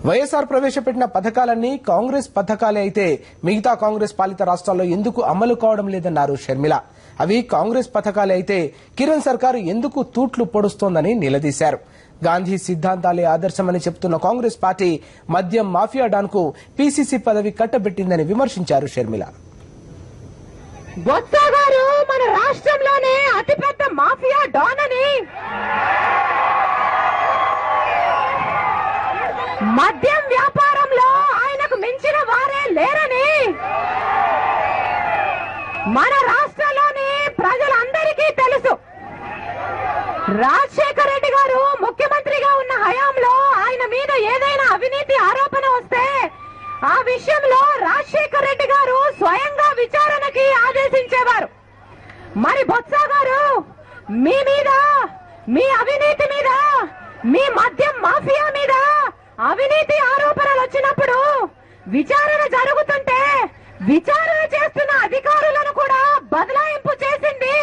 వైఎస్ఆర్ ప్రవేశపెట్టిన పథకాలన్నీ కాంగ్రెస్ పథకాలే అయితే మిగతా కాంగ్రెస్ పాలిత రాష్ట్రాల్లో ఎందుకు అమలు కావడం లేదన్నారు షర్మిల. అవి కాంగ్రెస్ పథకాలే అయితే కిరణ్ సర్కారు ఎందుకు తూట్లు పొడుస్తోందని నిలదీశారు. గాంధీ సిద్ధాంతాలే ఆదర్శమని చెబుతున్న కాంగ్రెస్ పార్టీ మద్యం మాఫియా డాన్కు పీసీసీ పదవి కట్టబెట్టిందని విమర్శించారు షర్మిల. బొత్స గారు మన రాష్ట్రంలోనే అతిపెద్ద మాఫియా డాన్ అని, మద్యం వ్యాపారంలో ఆయనకు మించిన వారే లేరని మన రాష్ట్రంలోని ప్రజలందరికీ తెలుసు. రాజశేఖర రెడ్డి గారు ముఖ్యమంత్రిగా ఉన్న హయాంలో ఆయన మీద ఏదైనా అవినీతి ఆరోపణ వస్తే ఆ విషయంలో రాజశేఖర రెడ్డి గారు స్వయంగా విచారణకి ఆదేశించేవారు. మరి బొత్స గారు మీ మీద, మీ అవినీతి మీద, మీ మద్యం మాఫియా మీద అవినీతి ఆరోపణలు వచ్చినప్పుడు విచారణ జరుగుతుంటే విచారణ చేస్తున్న అధికారులను కూడా బదలాయింపు చేసింది,